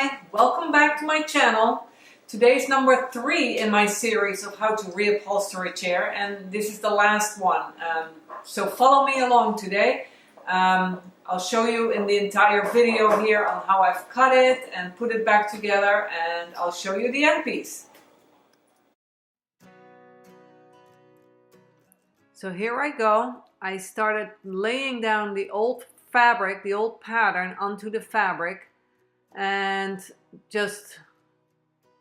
Hi, welcome back to my channel. Today's number 3 in my series of how to reupholster a chair, and this is the last one. So follow me along today. I'll show you in the entire video here on how I've cut it and put it back together, and I'll show you the end piece. So here I go. I started laying down the old fabric, the old pattern onto the fabric, and just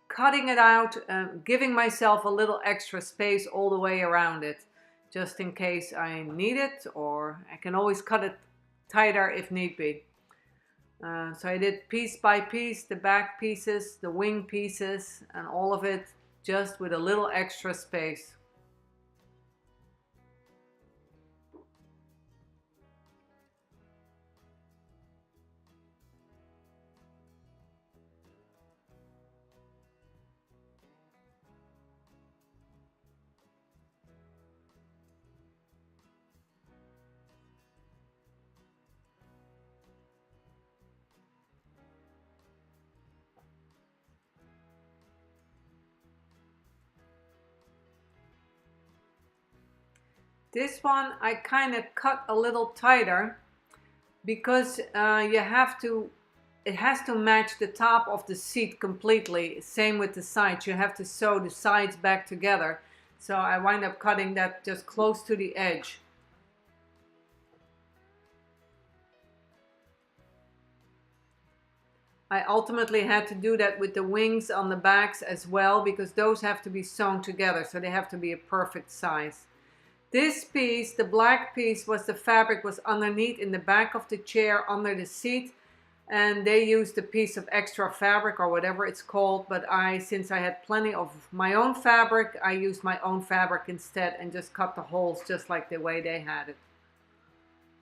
cutting it out, giving myself a little extra space all the way around it, just in case I need it, or I can always cut it tighter if need be. So I did piece by piece, the back pieces, the wing pieces, and all of it just with a little extra space. This one I kind of cut a little tighter because it has to match the top of the seat completely. Same with the sides. You have to sew the sides back together. So I wind up cutting that just close to the edge. I ultimately had to do that with the wings on the backs as well, because those have to be sewn together, so they have to be a perfect size. This piece, the black piece, the fabric was underneath in the back of the chair under the seat, and they used a piece of extra fabric or whatever it's called, but since I had plenty of my own fabric, I used my own fabric instead and just cut the holes just like the way they had it.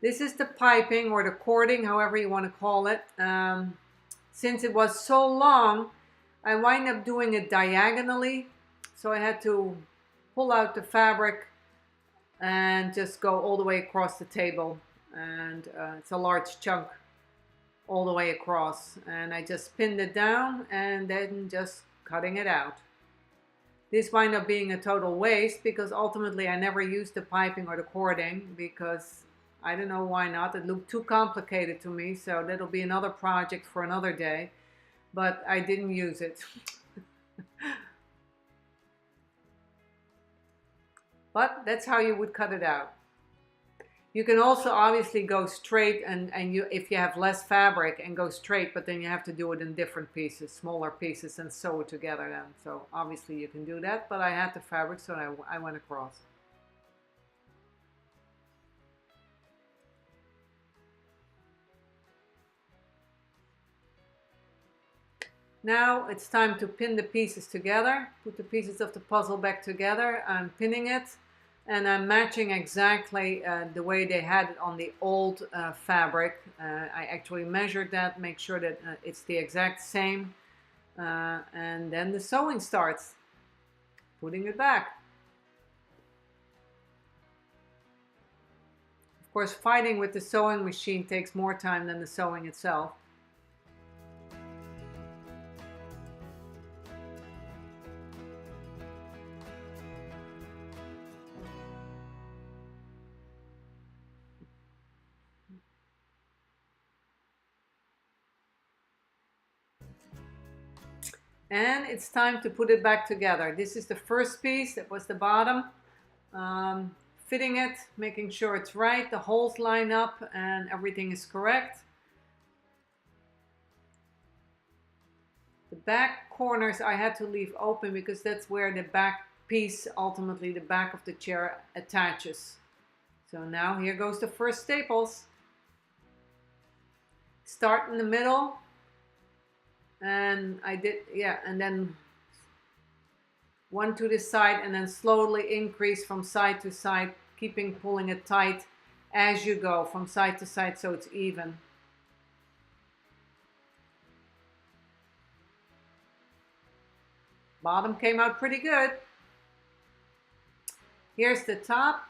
This is the piping or the cording, however you want to call it. Since it was so long, I wind up doing it diagonally, so I had to pull out the fabric and just go all the way across the table, and it's a large chunk all the way across, and I just pinned it down and then just cutting it out. This wound up being a total waste because ultimately I never used the piping or the cording because I don't know why not. It looked too complicated to me, so that'll be another project for another day, but I didn't use it. But that's how you would cut it out. You can also obviously go straight if you have less fabric and go straight, but then you have to do it in different pieces, smaller pieces, and sew it together then. So obviously you can do that, but I had the fabric, so I went across. Now it's time to pin the pieces together, put the pieces of the puzzle back together. I'm pinning it, and I'm matching exactly the way they had it on the old fabric. I actually measured that, make sure that it's the exact same, and then the sewing starts, putting it back. Of course, fighting with the sewing machine takes more time than the sewing itself. And it's time to put it back together. This is the first piece, that was the bottom. Fitting it, making sure it's right, the holes line up and everything is correct. The back corners I had to leave open because that's where the back piece, ultimately the back of the chair, attaches. So now here goes the first staples. Start in the middle. And I did, yeah, and then one to the side, and then slowly increase from side to side, pulling it tight as you go from side to side so it's even. Bottom came out pretty good. Here's the top.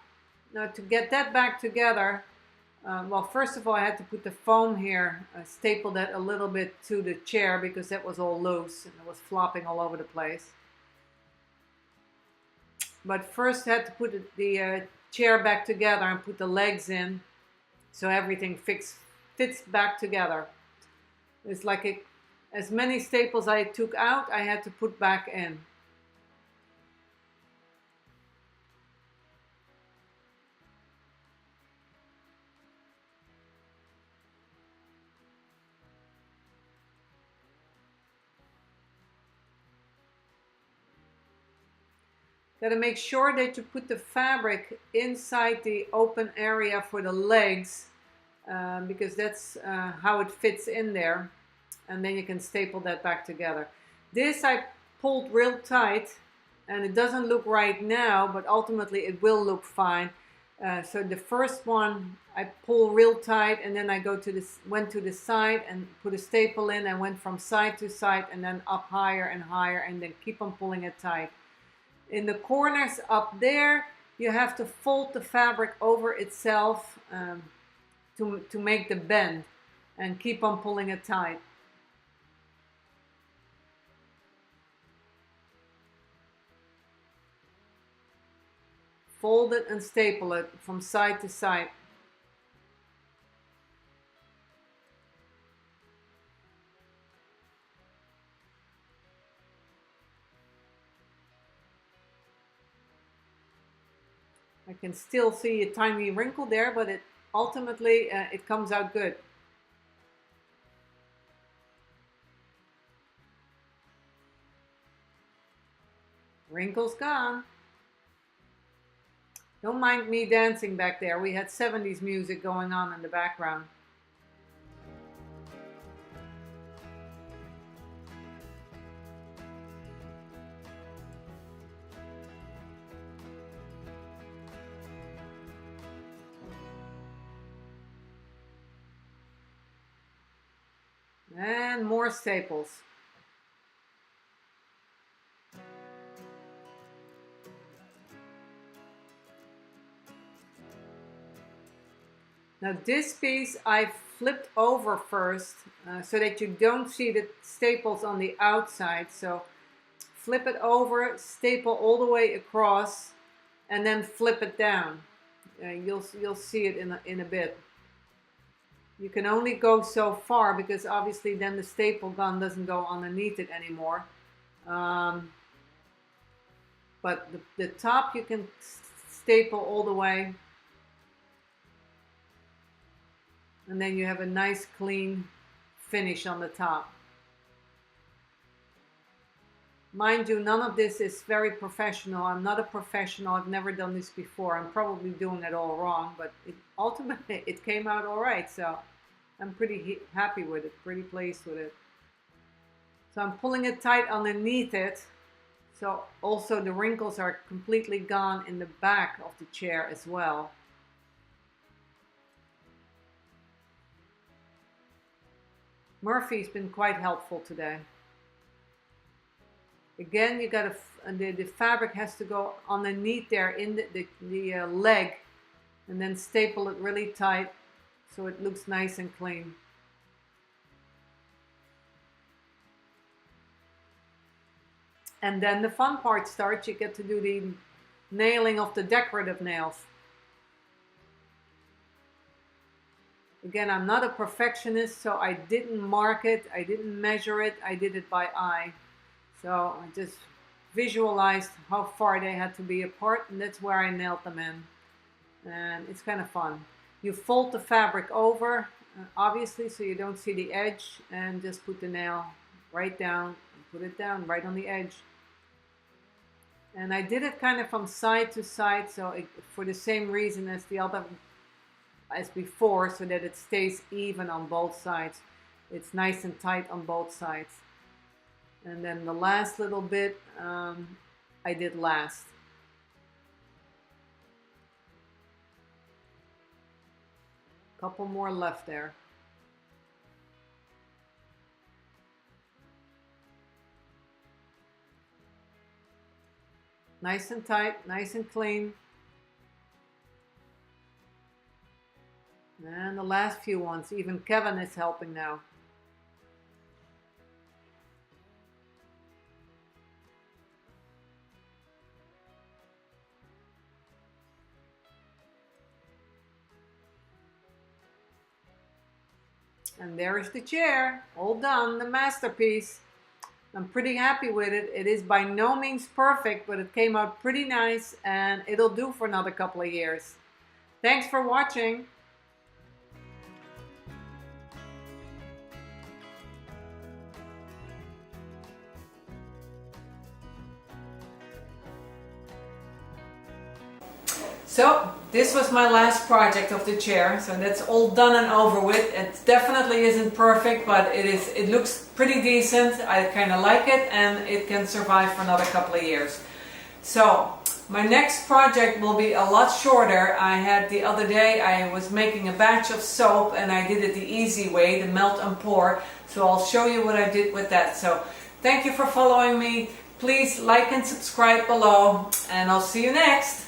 Now to get that back together, Well, first of all, I had to put the foam here, staple that a little bit to the chair because that was all loose and it was flopping all over the place. But first I had to put the chair back together and put the legs in so everything fits back together. It's like as many staples I took out, I had to put back in. Got to make sure that you put the fabric inside the open area for the legs because that's how it fits in there, and then you can staple that back together. This I pulled real tight and it doesn't look right now, but ultimately it will look fine. So the first one I pull real tight, and then I went to the side and put a staple in and went from side to side and then up higher and higher, and then keep on pulling it tight. In the corners up there, you have to fold the fabric over itself to make the bend, and keep on pulling it tight. Fold it and staple it from side to side. I can still see a tiny wrinkle there, but ultimately it comes out good. Wrinkles gone. Don't mind me dancing back there. We had 70s music going on in the background. And more staples. Now this piece I flipped over first so that you don't see the staples on the outside. So flip it over, staple all the way across, and then flip it down. You'll see it in a bit. You can only go so far because obviously then the staple gun doesn't go underneath it anymore. But the top you can staple all the way. And then you have a nice clean finish on the top. Mind you, none of this is very professional. I'm not a professional. I've never done this before. I'm probably doing it all wrong, but ultimately it came out all right. So I'm pretty happy with it, pretty pleased with it. So I'm pulling it tight underneath it. So also the wrinkles are completely gone in the back of the chair as well. Murphy's been quite helpful today. Again, you gotta the fabric has to go underneath there in the leg, and then staple it really tight so it looks nice and clean. And then the fun part starts. You get to do the nailing of the decorative nails. Again, I'm not a perfectionist, so I didn't mark it, I didn't measure it, I did it by eye. So I just visualized how far they had to be apart, and that's where I nailed them in. And it's kind of fun. You fold the fabric over, obviously, so you don't see the edge, and just put the nail right down, and put it down right on the edge. And I did it kind of from side to side, so for the same reason as before, so that it stays even on both sides. It's nice and tight on both sides. And then the last little bit I did last. Couple more left there. Nice and tight, nice and clean. and the last few ones. Even Kevin is helping now. And there is the chair, all done, the masterpiece. I'm pretty happy with it. It is by no means perfect, but it came out pretty nice and it'll do for another couple of years. Thanks for watching. So this was my last project of the chair, so that's all done and over with. It definitely isn't perfect, but it looks pretty decent. I kind of like it, and it can survive for another couple of years. So my next project will be a lot shorter. I had the other day, I was making a batch of soap and I did it the easy way, the melt and pour. So I'll show you what I did with that. So thank you for following me. Please like and subscribe below, and I'll see you next.